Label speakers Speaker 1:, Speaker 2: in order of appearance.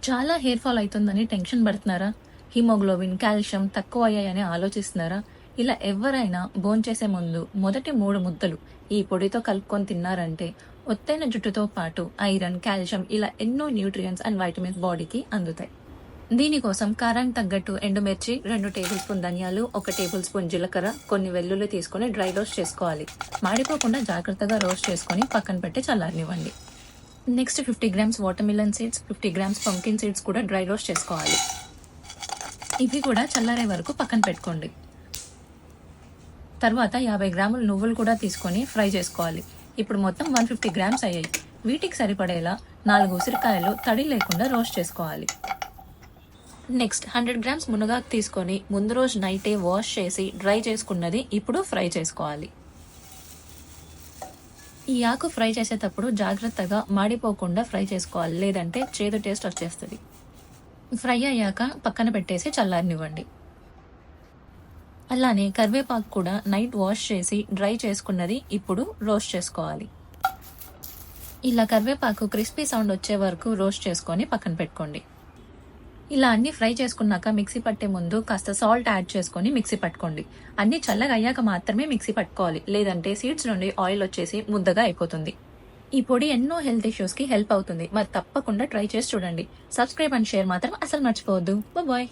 Speaker 1: చాలా hair fall అవుతుందని tension పడుతున్నారా? హిమోగ్లోబిన్, కాల్షియం తక్కువ అయ్యాయని ఆలోచిస్తున్నారా? ఇలా ఎవరైనా భోంచేసే ముందు మొదటి 3 ముద్దలు ఈ పొడితో కలుపుకొని తిన్నారంటే ఒత్తైన జుట్టుతో పాటు ఐరన్, కాల్షియం ఇలా ఎన్నో న్యూట్రియంట్స్ అండ్ వైటమిన్స్ బాడీకి అందుతాయి. దీనికోసం కారానికి తగ్గట్టు ఎండుమిర్చి, 2 టేబుల్ స్పూన్ ధనియాలు, 1 టేబుల్ స్పూన్ జీలకర్ర, కొన్ని వెల్లుల్లి తీసుకొని డ్రై రోస్ట్ చేసుకోవాలి. మాడిపోకుండా జాగ్రత్తగా రోస్ట్ చేసుకొని పక్కన పెట్టి చల్లారనివ్వండి. Next 50 grams water melon seeds, 50 grams pumpkin seeds కూడా డ్రై రోస్ట్ చేసుకోవాలి. ఇవి కూడా చల్లారే వరకు పక్కన పెట్టుకోండి. తర్వాత 50 గ్రాముల నువ్వులు కూడా తీసుకొని ఫ్రై చేసుకోవాలి. ఇప్పుడు మొత్తం 150 గ్రామ్స్ అయ్యాయి. వీటికి సరిపడేలా 4 ఉసిరికాయలు తడి లేకుండా రోస్ట్ చేసుకోవాలి. నెక్స్ట్ 100 గ్రామ్స్ మునగాకు తీసుకొని ముందు రోజు నైటే వాష్ చేసి డ్రై చేసుకున్నది ఇప్పుడు ఫ్రై చేసుకోవాలి. ఈ ఆకు ఫ్రై చేసేటప్పుడు జాగ్రత్తగా మాడిపోకుండా ఫ్రై చేసుకోవాలి, లేదంటే చేదు టేస్ట్ వచ్చేస్తుంది. ఫ్రై అయ్యాక పక్కన పెట్టేసి చల్లారనివ్వండి. అలానే కరివేపాకు కూడా నైట్ వాష్ చేసి డ్రై చేసుకున్నది ఇప్పుడు రోస్ట్ చేసుకోవాలి. ఇలా కరివేపాకు క్రిస్పీ సౌండ్ వచ్చే వరకు రోస్ట్ చేసుకొని పక్కన పెట్టుకోండి. ఇలా అన్ని ఫ్రై చేసుకున్నాక మిక్సీ పట్టే ముందు కాస్త సాల్ట్ యాడ్ చేసుకొని మిక్సీ పట్టుకోండి. అన్ని చల్లగా అయ్యాక మాత్రమే మిక్సీ పట్టుకోవాలి, లేదంటే సీడ్స్ నుండి ఆయిల్ వచ్చేసి ముద్దగా అయిపోతుంది. ఈ పొడి ఎన్నో హెల్త్ ఇష్యూస్ కి హెల్ప్ అవుతుంది. మరి తప్పకుండా ట్రై చేసి చూడండి. సబ్స్క్రైబ్ అండ్ షేర్ మాత్రం అసలు మర్చిపోవద్దు. బాయ్.